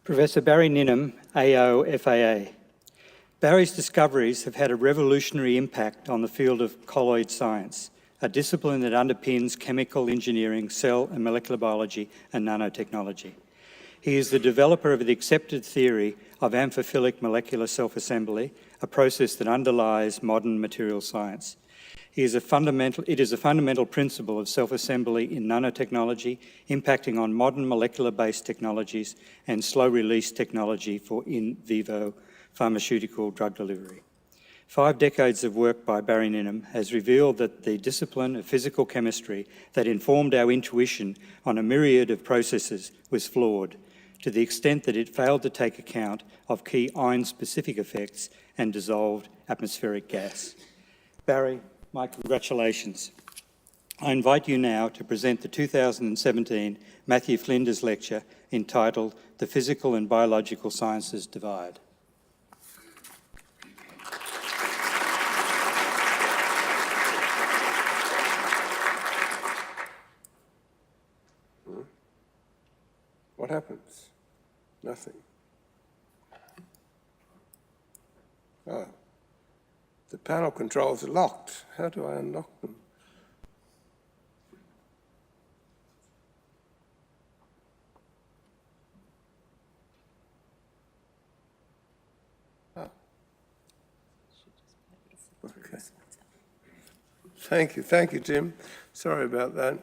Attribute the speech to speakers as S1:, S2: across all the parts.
S1: Professor Barry Ninham, AO, FAA. Barry's discoveries have had a revolutionary impact on the field of colloid science, a discipline that underpins chemical engineering, cell and molecular biology and nanotechnology. He is the developer of the accepted theory of amphiphilic molecular self-assembly, a process that underlies modern material science. It is a fundamental principle of self-assembly in nanotechnology, impacting on modern molecular-based technologies and slow-release technology for in vivo pharmaceutical drug delivery. 5 decades of work by Barry Ninham has revealed that the discipline of physical chemistry that informed our intuition on a myriad of processes was flawed, to the extent that it failed to take account of key ion-specific effects and dissolved atmospheric gas. Barry, my congratulations. I invite you now to present the 2017 Matthew Flinders Lecture entitled The Physical and Biological Sciences Divide.
S2: What happens? Nothing. Oh. The panel controls are locked. How do I unlock them? Oh. Okay. Thank you, Jim. Sorry about that.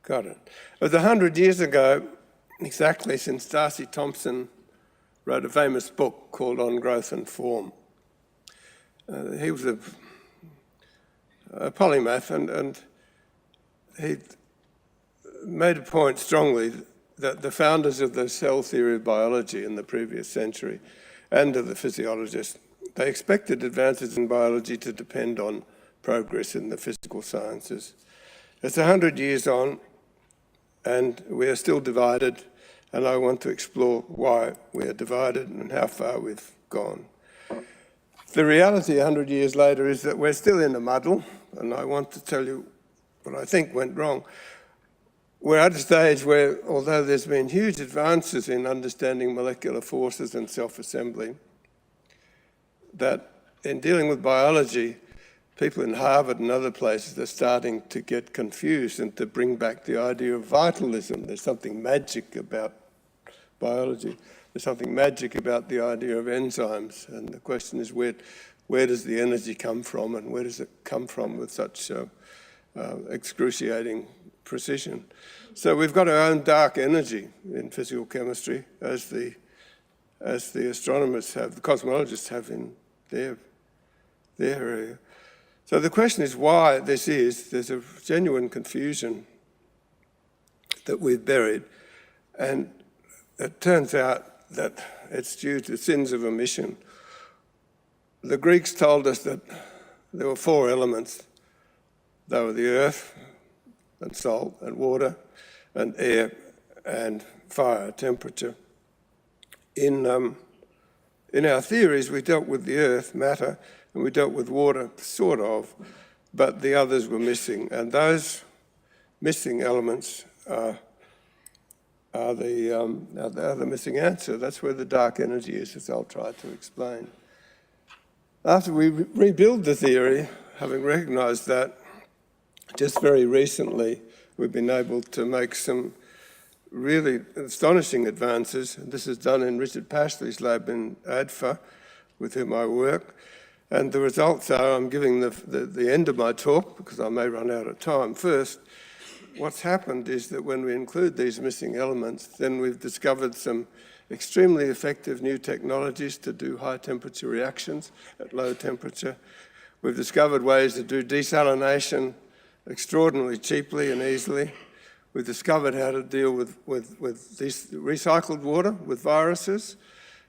S2: Got it. It was 100 years ago, exactly, since Darcy Thompson wrote a famous book called On Growth and Form. He was a polymath, and he made a point strongly that the founders of the cell theory of biology in the previous century and of the physiologists, they expected advances in biology to depend on progress in the physical sciences. It's 100 years on, and we are still divided, and I want to explore why we are divided and how far we've gone. The reality 100 years later is that we're still in a muddle, and I want to tell you what I think went wrong. We're at a stage where, although there's been huge advances in understanding molecular forces and self-assembly, that in dealing with biology, people in Harvard and other places are starting to get confused and to bring back the idea of vitalism. There's something magic about biology. There's something magic about the idea of enzymes. And the question is, where does the energy come from, and where does it come from with such excruciating precision? So we've got our own dark energy in physical chemistry, as the astronomers have, the cosmologists have in their area. So the question is why this is. There's a genuine confusion that we've buried, and it turns out that it's due to sins of omission. The Greeks told us that there were 4 elements. They were the earth, and salt, and water, and air, and fire, temperature. In our theories, we dealt with the earth, matter, and we dealt with water, sort of, but the others were missing. And those missing elements are the missing answer. That's where the dark energy is, as I'll try to explain. After we rebuild the theory, having recognised that, just very recently, we've been able to make some really astonishing advances. This is done in Richard Pashley's lab in ADFA, with whom I work. And the results are, I'm giving the end of my talk because I may run out of time. First, what's happened is that when we include these missing elements, then we've discovered some extremely effective new technologies to do high temperature reactions at low temperature. We've discovered ways to do desalination extraordinarily cheaply and easily. We've discovered how to deal with this recycled water, with viruses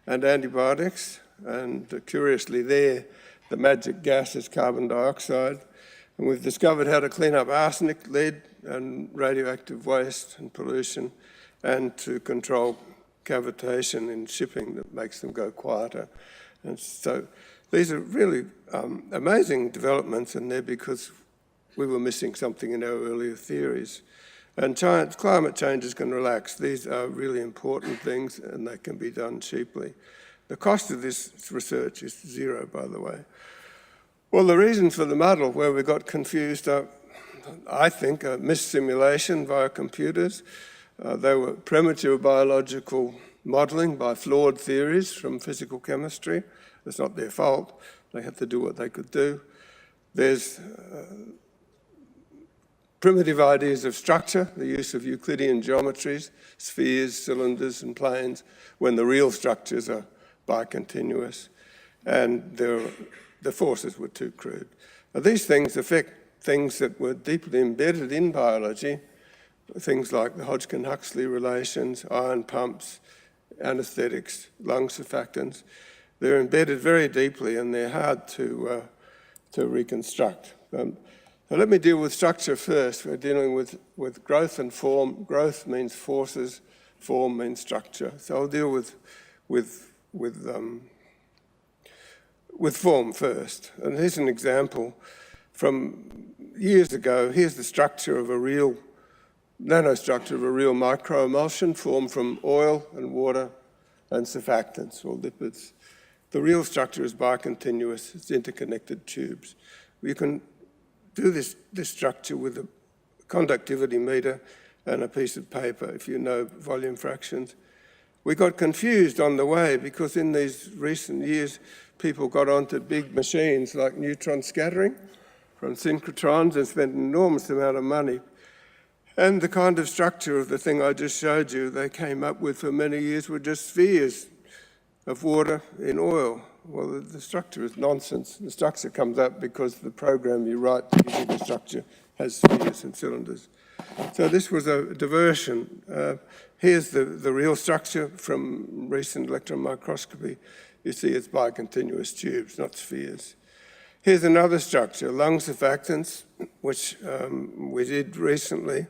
S2: and antibiotics. And curiously there, the magic gas is carbon dioxide. And we've discovered how to clean up arsenic, lead, and radioactive waste and pollution, and to control cavitation in shipping that makes them go quieter. And so these are really amazing developments, and they're because we were missing something in our earlier theories. And climate changes can relax. These are really important things and they can be done cheaply. The cost of this research is zero, by the way. Well, the reasons for the muddle where we got confused are, I think, a missimulation via computers. They were premature biological modelling by flawed theories from physical chemistry. It's not their fault. They had to do what they could do. There's primitive ideas of structure, the use of Euclidean geometries, spheres, cylinders, and planes, when the real structures are bicontinuous, and the forces were too crude. Now, these things affect things that were deeply embedded in biology, things like the Hodgkin-Huxley relations, ion pumps, anesthetics, lung surfactants. They're embedded very deeply and they're hard to reconstruct. So let me deal with structure first. We're dealing with growth and form. Growth means forces, form means structure. So I'll deal with form first. And here's an example from years ago. Here's the structure of a real nanostructure of a real microemulsion formed from oil and water and surfactants or lipids. The real structure is bicontinuous. It's interconnected tubes. You can do this structure with a conductivity meter and a piece of paper if you know volume fractions. We got confused on the way because in these recent years, people got onto big machines like neutron scattering from synchrotrons and spent an enormous amount of money. And the kind of structure of the thing I just showed you, they came up with for many years were just spheres of water in oil. Well, the structure is nonsense. The structure comes up because the program you write using the structure has spheres and cylinders. So this was a diversion. Here's the real structure from recent electron microscopy. You see it's bicontinuous tubes, not spheres. Here's another structure, lung surfactants, which we did recently.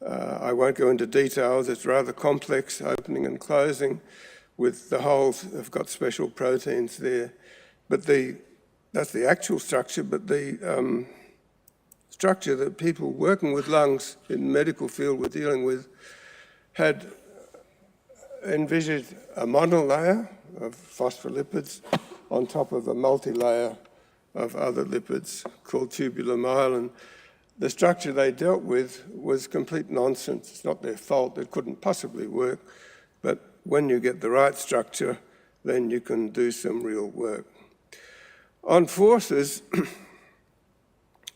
S2: I won't go into details. It's rather complex, opening and closing, with the holes have got special proteins there. But that's the actual structure, but the structure that people working with lungs in the medical field were dealing with had envisaged a monolayer of phospholipids on top of a multi-layer of other lipids called tubular myelin. The structure they dealt with was complete nonsense. It's not their fault. It couldn't possibly work. But when you get the right structure, then you can do some real work. On forces,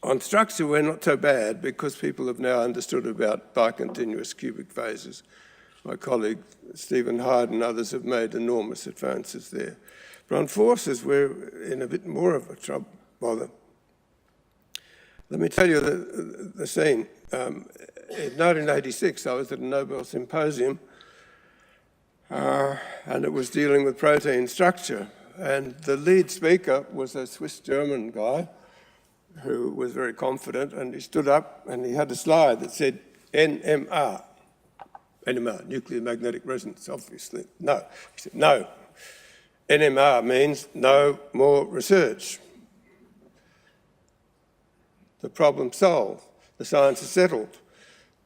S2: on structure, we're not so bad because people have now understood about bicontinuous cubic phases. My colleague Stephen Hyde and others have made enormous advances there. But on forces, we're in a bit more of a trouble. Well, let me tell you the scene. In 1986, I was at a Nobel symposium, and it was dealing with protein structure. And the lead speaker was a Swiss-German guy who was very confident, and he stood up and he had a slide that said NMR. NMR, nuclear magnetic resonance, obviously. No. He said, no. NMR means no more research. The problem solved. The science is settled.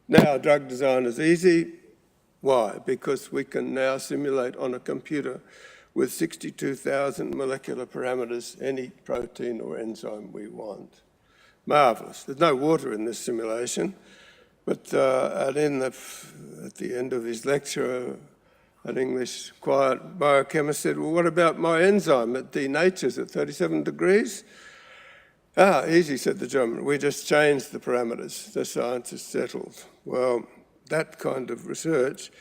S2: Now drug design is easy. Why? Because we can now simulate on a computer with 62,000 molecular parameters any protein or enzyme we want. Marvellous. There's no water in this simulation, but at the end of his lecture, an English quiet biochemist said, well, what about my enzyme? It denatures at 37 degrees. Ah, easy, said the German. We just changed the parameters. The science is settled. Well, that kind of research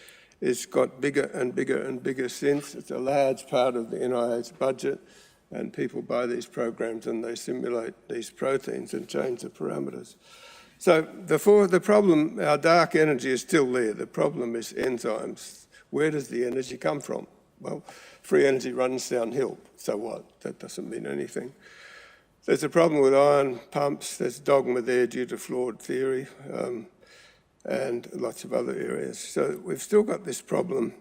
S2: has got bigger and bigger and bigger since. It's a large part of the NIH budget, and people buy these programs and they simulate these proteins and change the parameters. So the problem, our dark energy is still there. The problem is enzymes. Where does the energy come from? Well, free energy runs downhill. So what? That doesn't mean anything. There's a problem with ion pumps. There's dogma there due to flawed theory, and lots of other areas. So we've still got this problem.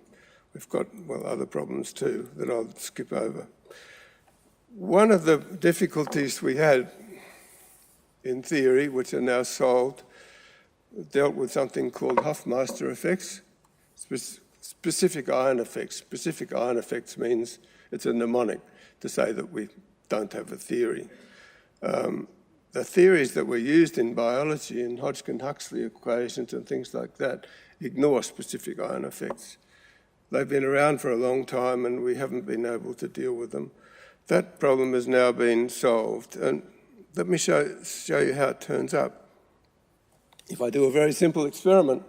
S2: We've got, well, other problems too that I'll skip over. One of the difficulties we had in theory, which are now solved, dealt with something called Hofmeister effects, specific ion effects. Specific ion effects means it's a mnemonic to say that we don't have a theory. The theories that were used in biology, in Hodgkin-Huxley equations and things like that, ignore specific ion effects. They've been around for a long time and we haven't been able to deal with them. That problem has now been solved. And let me show you how it turns up. If I do a very simple experiment,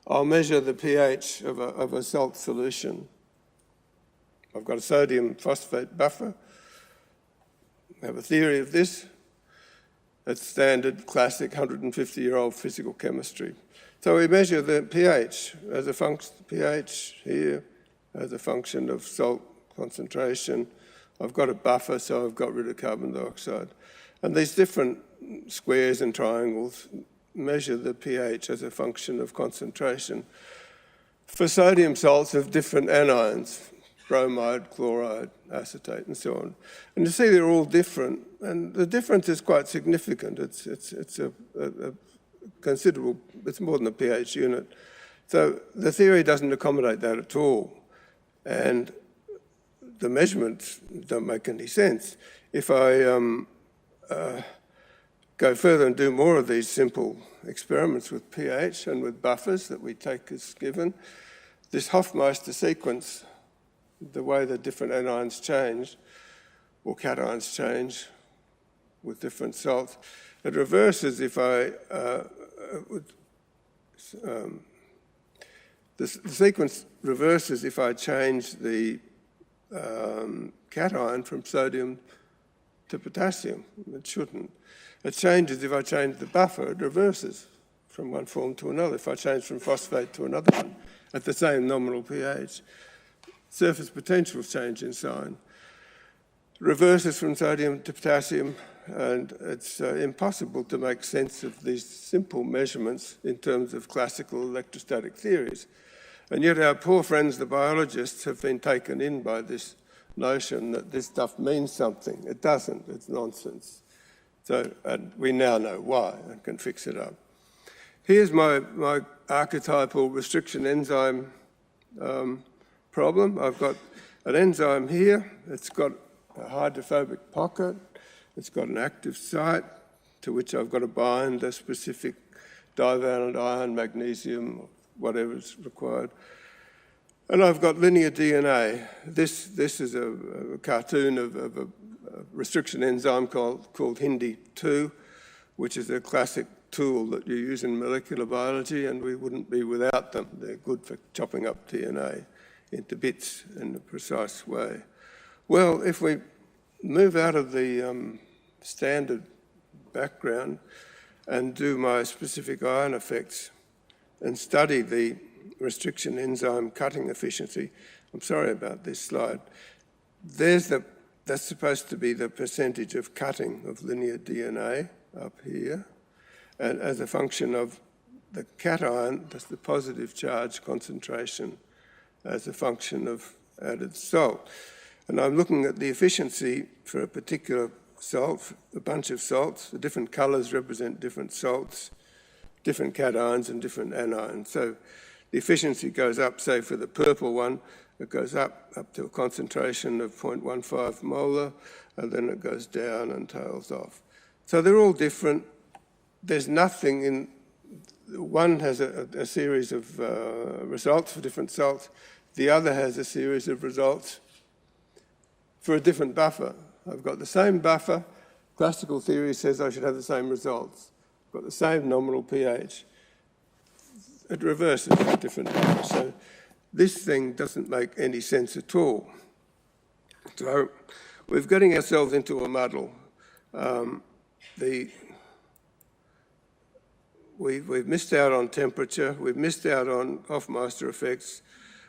S2: I'll measure the pH of a salt solution. I've got a sodium phosphate buffer. I have a theory of this. That's standard, classic 150-year-old physical chemistry. So we measure the pH as a function, pH here as a function of salt concentration. I've got a buffer, so I've got rid of carbon dioxide. And these different squares and triangles measure the pH as a function of concentration. For sodium salts of different anions, bromide, chloride, acetate, and so on. And you see they're all different, and the difference is quite significant. It's a considerable, it's more than a pH unit. So the theory doesn't accommodate that at all. And the measurements don't make any sense. If I go further and do more of these simple experiments with pH and with buffers that we take as given, this Hofmeister sequence, the way the different anions change, or cations change with different salts, it reverses if I, the sequence reverses if I change the cation from sodium to potassium. It shouldn't. It changes if I change the buffer. It reverses from one form to another. If I change from phosphate to another one at the same nominal pH, surface potentials change in sign. Reverses from sodium to potassium, and it's impossible to make sense of these simple measurements in terms of classical electrostatic theories. And yet our poor friends, the biologists, have been taken in by this notion that this stuff means something. It doesn't, it's nonsense. So and we now know why and can fix it up. Here's my archetypal restriction enzyme problem. I've got an enzyme here. It's got a hydrophobic pocket. It's got an active site to which I've got to bind a specific divalent ion, magnesium, whatever's required. And I've got linear DNA. This is a cartoon of a restriction enzyme called Hindi-2, which is a classic tool that you use in molecular biology, and we wouldn't be without them. They're good for chopping up DNA into bits in a precise way. Well, if we move out of the standard background and do my specific ion effects and study the restriction enzyme cutting efficiency, I'm sorry about this slide, that's supposed to be the percentage of cutting of linear DNA up here, and as a function of the cation, that's the positive charge concentration as a function of added salt. And I'm looking at the efficiency for a particular salt, a bunch of salts. The different colours represent different salts, different cations and different anions. So the efficiency goes up, say for the purple one, it goes up to a concentration of 0.15 molar, and then it goes down and tails off. So they're all different. There's nothing in, one has a series of results for different salts. The other has a series of results for a different buffer. I've got the same buffer. Classical theory says I should have the same results. I've got the same nominal pH. It reverses for different buffers. So this thing doesn't make any sense at all. So we're getting ourselves into a muddle. We've missed out on temperature. We've missed out on Hofmeister effects.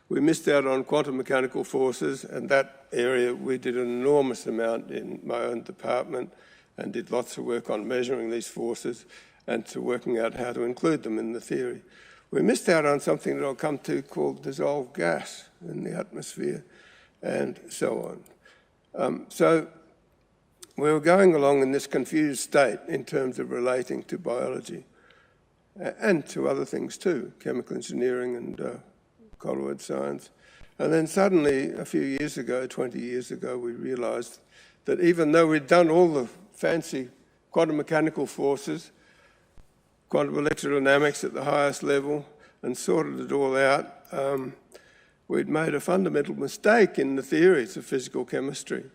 S2: We missed out on quantum mechanical forces, and that area we did an enormous amount in my own department and did lots of work on measuring these forces and to working out how to include them in the theory. We missed out on something that I'll come to called dissolved gas in the atmosphere and so on. So we were going along in this confused state in terms of relating to biology and to other things too, chemical engineering and colloid science. And then suddenly, a few years ago, 20 years ago, we realized that even though we'd done all the fancy quantum mechanical forces, quantum electrodynamics at the highest level, and sorted it all out, we'd made a fundamental mistake in the theories of physical chemistry.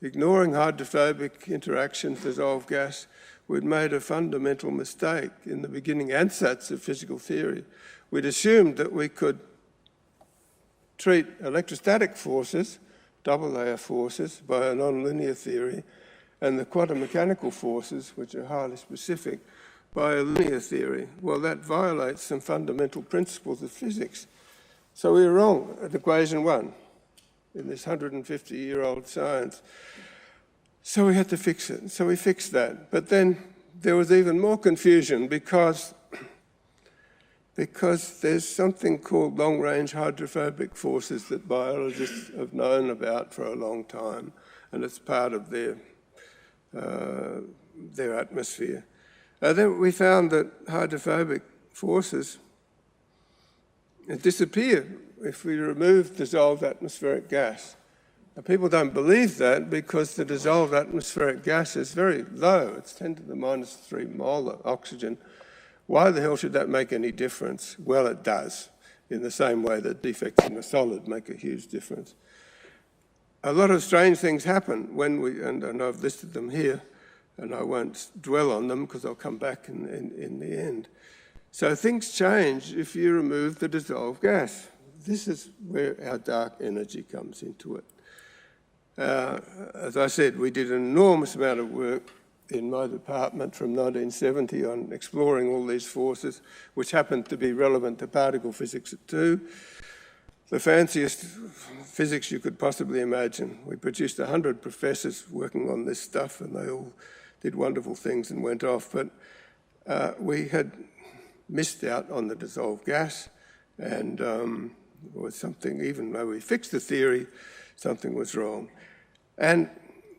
S2: Ignoring hydrophobic interactions, dissolved gas, we'd made a fundamental mistake in the beginning ansatz of physical theory. We'd assumed that we could treat electrostatic forces, double-layer forces, by a nonlinear theory, and the quantum mechanical forces, which are highly specific, by a linear theory. Well, that violates some fundamental principles of physics. So we were wrong at equation 1 in this 150-year-old science. So we had to fix it. So we fixed that. But then there was even more confusion because there's something called long-range hydrophobic forces that biologists have known about for a long time, and it's part of their atmosphere. Then we found that hydrophobic forces disappear if we remove dissolved atmospheric gas. Now, people don't believe that because the dissolved atmospheric gas is very low. It's 10 to the minus 3 molar oxygen. Why the hell should that make any difference? Well, it does, in the same way that defects in a solid make a huge difference. A lot of strange things happen when and I've listed them here, and I won't dwell on them because I'll come back in the end. So things change if you remove the dissolved gas. This is where our dark energy comes into it. As I said, we did an enormous amount of work in my department from 1970 on exploring all these forces, which happened to be relevant to particle physics too. The fanciest physics you could possibly imagine. We produced 100 professors working on this stuff, and they all did wonderful things and went off. But we had missed out on the dissolved gas, and was something, even though we fixed the theory, something was wrong. And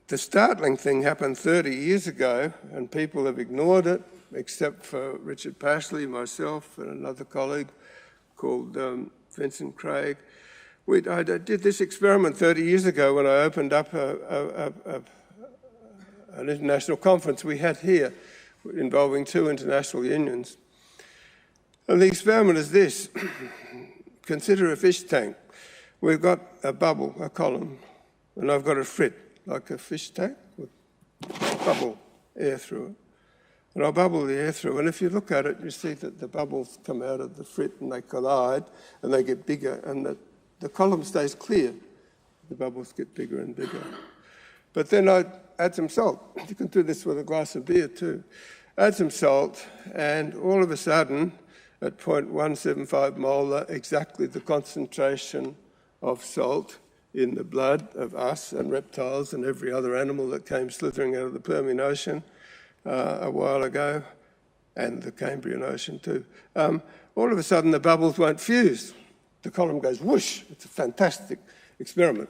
S2: the startling thing happened 30 years ago, and people have ignored it, except for Richard Pashley, myself, and another colleague called Vincent Craig. I did this experiment 30 years ago when I opened up an international conference we had here involving 2 international unions. And the experiment is this. Consider a fish tank. We've got a bubble, a column, and I've got a frit, like a fish tank, with bubble air through it. And I'll bubble the air through, and if you look at it, you see that the bubbles come out of the frit and they collide, and they get bigger, and the column stays clear. The bubbles get bigger and bigger. But then I add some salt. You can do this with a glass of beer too. Add some salt, and all of a sudden, at 0.175 molar, exactly the concentration of salt in the blood of us and reptiles and every other animal that came slithering out of the Permian Ocean a while ago, and the Cambrian Ocean too. All of a sudden, the bubbles won't fuse. The column goes whoosh. It's a fantastic experiment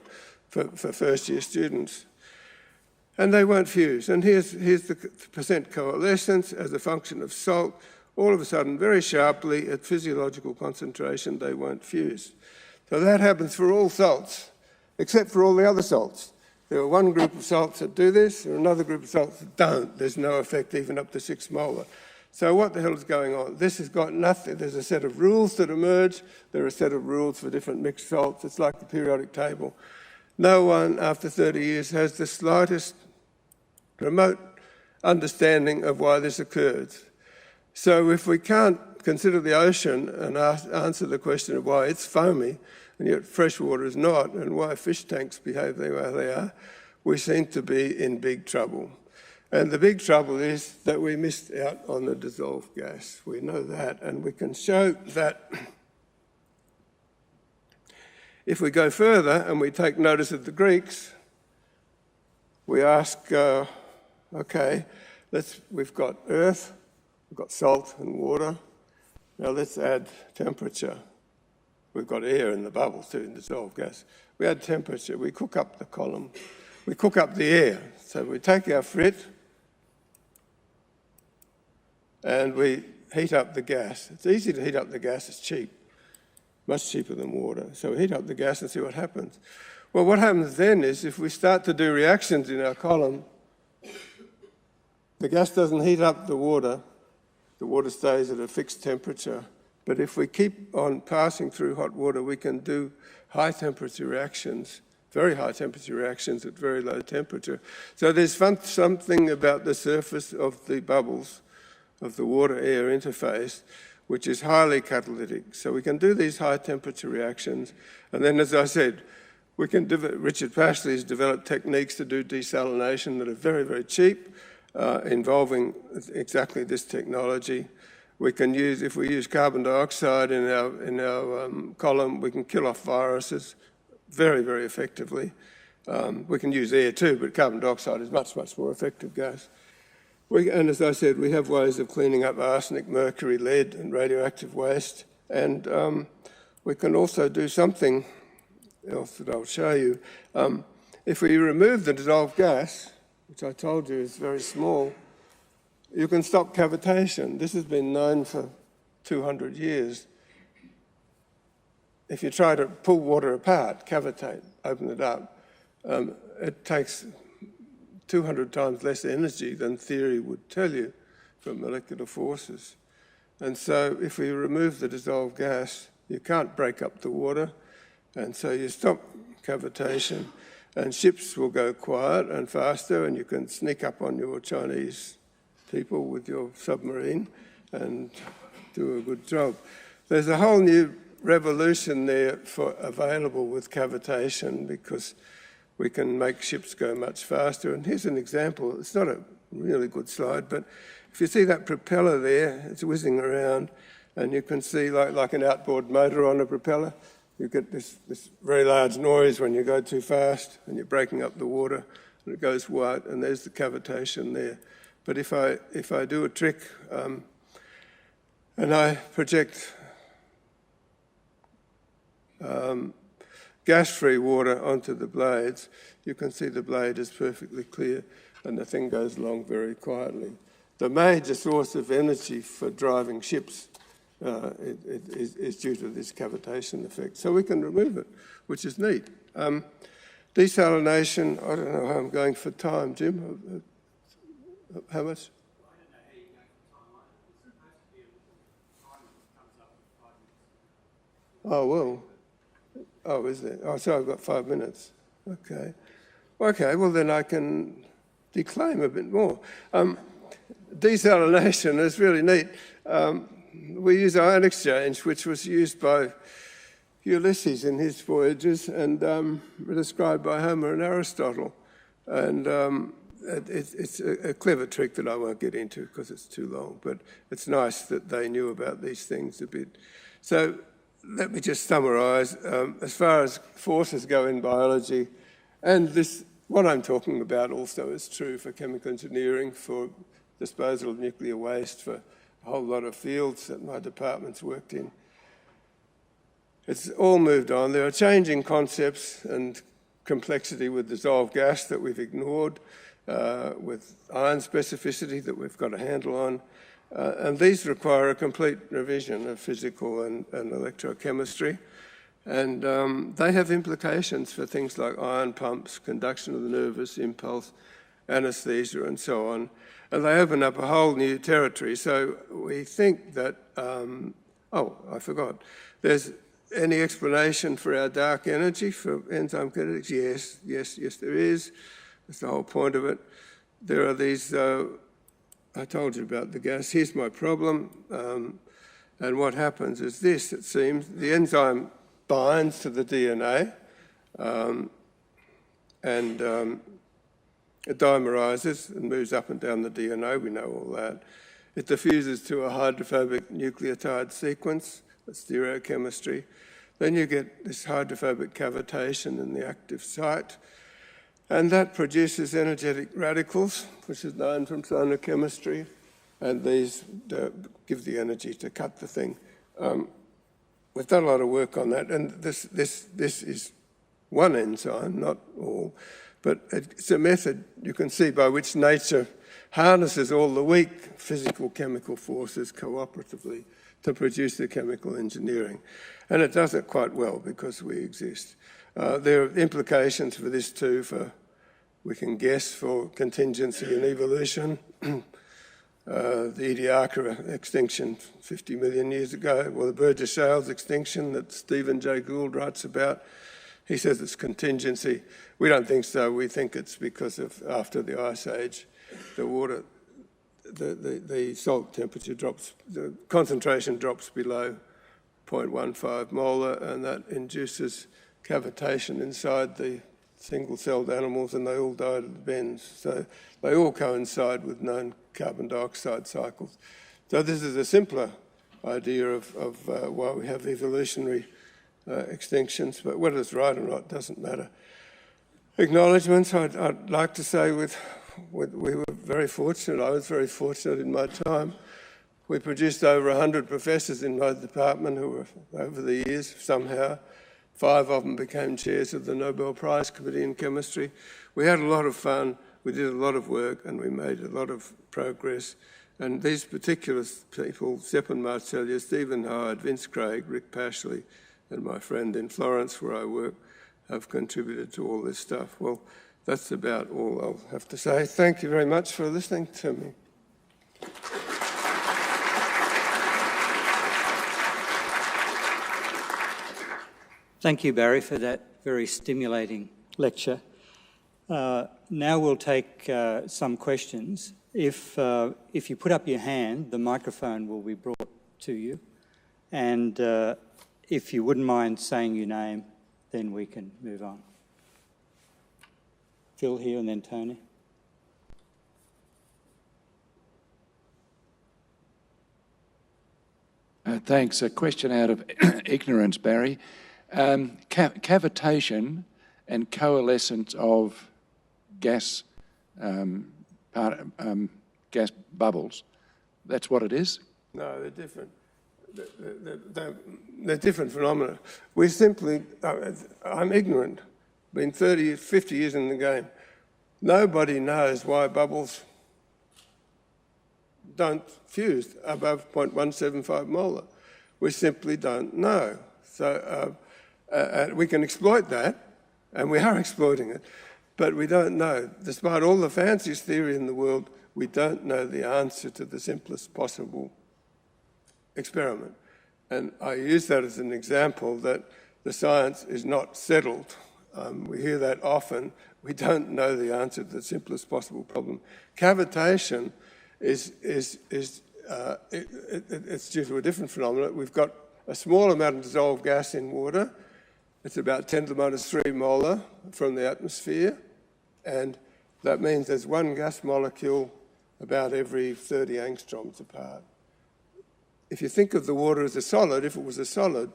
S2: for first-year students. And they won't fuse. And here's the percent coalescence as a function of salt. All of a sudden, very sharply, at physiological concentration, they won't fuse. So that happens for all salts, except for all the other salts. There are one group of salts that do this, and another group of salts that don't. There's no effect even up to 6 molar. So what the hell is going on? This has got nothing. There's a set of rules that emerge. There are a set of rules for different mixed salts. It's like the periodic table. No one, after 30 years, has the slightest remote understanding of why this occurs. So if we can't consider the ocean and answer the question of why it's foamy, and yet freshwater is not, and why fish tanks behave the way they are, we seem to be in big trouble. And the big trouble is that we missed out on the dissolved gas. We know that, and we can show that if we go further and we take notice of the Greeks, we ask, okay, we've got earth, we've got salt and water. Now let's add temperature. We've got air in the bubbles too, in dissolved gas. We add temperature, we cook up the column. we cook up the air. So we take our frit and we heat up the gas. It's easy to heat up the gas, it's cheap, much cheaper than water. So we heat up the gas and see what happens. Well, what happens then is if we start to do reactions in our column, the gas doesn't heat up the water stays at a fixed temperature. But if we keep on passing through hot water, we can do high temperature reactions, very high temperature reactions at very low temperature. So there's something about the surface of the bubbles of the water-air interface which is highly catalytic. So we can do these high temperature reactions. And then, as I said, Richard Pashley has developed techniques to do desalination that are very, very cheap, involving exactly this technology. We can use, if we use carbon dioxide in our column, we can kill off viruses very, very effectively. We can use air too, but carbon dioxide is much, much more effective gas. And as I said, we have ways of cleaning up arsenic, mercury, lead, and radioactive waste. And we can also do something else that I'll show you. If we remove the dissolved gas, which I told you is very small, you can stop cavitation. This has been known for 200 years. If you try to pull water apart, cavitate, open it up, it takes 200 times less energy than theory would tell you from molecular forces. And so if we remove the dissolved gas, you can't break up the water, and so you stop cavitation, and ships will go quiet and faster, and you can sneak up on your Chinese people with your submarine and do a good job. There's a whole new revolution there available with cavitation because we can make ships go much faster. And here's an example. It's not a really good slide, but if you see that propeller there, it's whizzing around, and you can see like an outboard motor on a propeller. You get this very large noise when you go too fast and you're breaking up the water and it goes white, and there's the cavitation there. But if I do a trick and I project gas-free water onto the blades, you can see the blade is perfectly clear and the thing goes along very quietly. The major source of energy for driving ships is due to this cavitation effect. So we can remove it, which is neat. Desalination, I don't know how I'm going for time, Jim. How much? Oh, well. Oh, is there? Oh, so I've got 5 minutes. Okay. Okay, well then I can declaim a bit more. Desalination is really neat. We use ion exchange, which was used by Ulysses in his voyages and described by Homer and Aristotle. And it's a clever trick that I won't get into because it's too long, but it's nice that they knew about these things a bit. So let me just summarise. As far as forces go in biology, and what I'm talking about also is true for chemical engineering, for disposal of nuclear waste, for a whole lot of fields that my department's worked in. It's all moved on. There are changing concepts and complexity with dissolved gas that we've ignored, with ion specificity that we've got a handle on. And these require a complete revision of physical and electrochemistry. And they have implications for things like ion pumps, conduction of the nervous impulse, anesthesia, and so on. And they open up a whole new territory. So we think that, oh, I forgot. There's any explanation for our dark energy for enzyme kinetics? Yes, there is. That's the whole point of it. There are these, I told you about the gas. Here's my problem. And what happens is this, it seems. The enzyme binds to the DNA and it dimerizes and moves up and down the DNA. We know all that. It diffuses to a hydrophobic nucleotide sequence. That's stereochemistry. Then you get this hydrophobic cavitation in the active site. And that produces energetic radicals, which is known from sonar chemistry. And these give the energy to cut the thing. We've done a lot of work on that. And this is one enzyme, not all. But it's a method you can see by which nature harnesses all the weak physical chemical forces cooperatively to produce the chemical engineering. And it does it quite well because we exist. There are implications for this too, we can guess for contingency in evolution. The Ediacara extinction 50 million years ago, or the Burgess Shales extinction that Stephen Jay Gould writes about. He says it's contingency. We don't think so. We think it's because of after the Ice Age, the water, the salt temperature drops, the concentration drops below 0.15 molar, and that induces cavitation inside the single-celled animals, and they all died of the bends. So they all coincide with known carbon dioxide cycles. So this is a simpler idea of why we have evolutionary extinctions, but whether it's right or not doesn't matter. Acknowledgements, I'd like to say we were very fortunate. I was very fortunate in my time. We produced over 100 professors in my department who were, over the years, somehow, 5 of them became chairs of the Nobel Prize Committee in Chemistry. We had a lot of fun, we did a lot of work, and we made a lot of progress. And these particular people, Stephan Marcellia, Stephen Howard, Vince Craig, Rick Pashley, and my friend in Florence, where I work, have contributed to all this stuff. Well, that's about all I'll have to say. Thank you very much for listening to me.
S1: Thank you, Barry, for that very stimulating lecture. Now we'll take some questions. If you put up your hand, the microphone will be brought to you. And if you wouldn't mind saying your name, then we can move on. Phil here and then Tony.
S3: Thanks. A question out of ignorance, Barry. Cavitation and coalescence of gas gas bubbles, that's what it is?
S2: No, they're different. They're different phenomena. We simply, I'm ignorant, been 30, 50 years in the game. Nobody knows why bubbles don't fuse above 0.175 molar. We simply don't know. So we can exploit that, and we are exploiting it, but we don't know. Despite all the fanciest theory in the world, we don't know the answer to the simplest possible experiment. And I use that as an example that the science is not settled. We hear that often. We don't know the answer to the simplest possible problem. Cavitation it's due to a different phenomenon. We've got a small amount of dissolved gas in water. It's about 10 to the minus 3 molar from the atmosphere. And that means there's one gas molecule about every 30 angstroms apart. If you think of the water as a solid, if it was a solid,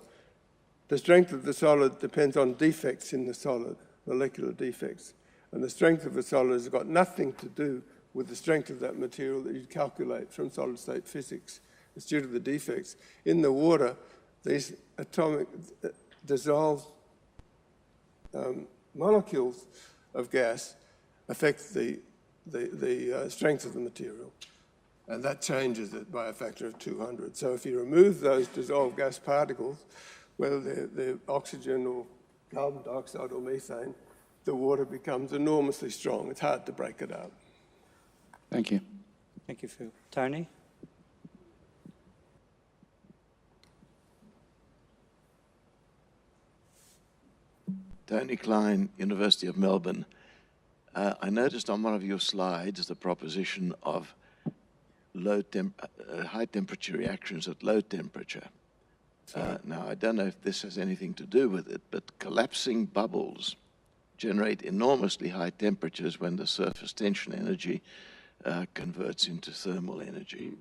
S2: the strength of the solid depends on defects in the solid, molecular defects. And the strength of a solid has got nothing to do with the strength of that material that you calculate from solid-state physics. It's due to the defects. In the water, these atomic dissolved molecules of gas affect the strength of the material. And that changes it by a factor of 200. So if you remove those dissolved gas particles, whether they're oxygen or carbon dioxide or methane, the water becomes enormously strong. It's hard to break it up.
S3: Thank you.
S1: Thank you, Phil. Tony?
S4: Tony Klein, University of Melbourne. I noticed on one of your slides the proposition of high temperature reactions at low temperature. Now, I don't know if this has anything to do with it, but collapsing bubbles generate enormously high temperatures when the surface tension energy converts into thermal energy.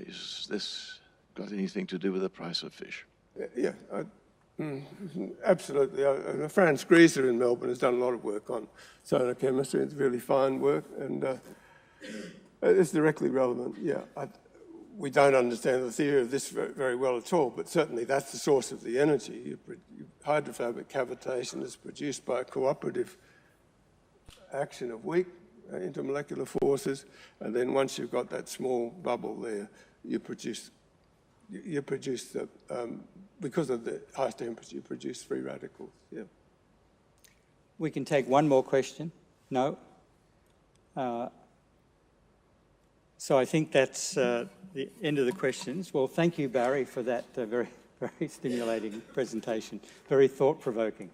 S4: Is this got anything to do with the price of fish?
S2: Yeah, absolutely. Franz Grieser in Melbourne has done a lot of work on solar chemistry. It's really fine work, and it's directly relevant. Yeah, we don't understand the theory of this very well at all, but certainly that's the source of the energy. Hydrofluoric cavitation is produced by a cooperative action of weak intermolecular forces, and then once you've got that small bubble there, you produce the, because of the high temperature, you produce free radicals. Yeah.
S1: We can take one more question. No? So I think that's the end of the questions. Well, thank you, Barry, for that very, very stimulating presentation, very thought-provoking.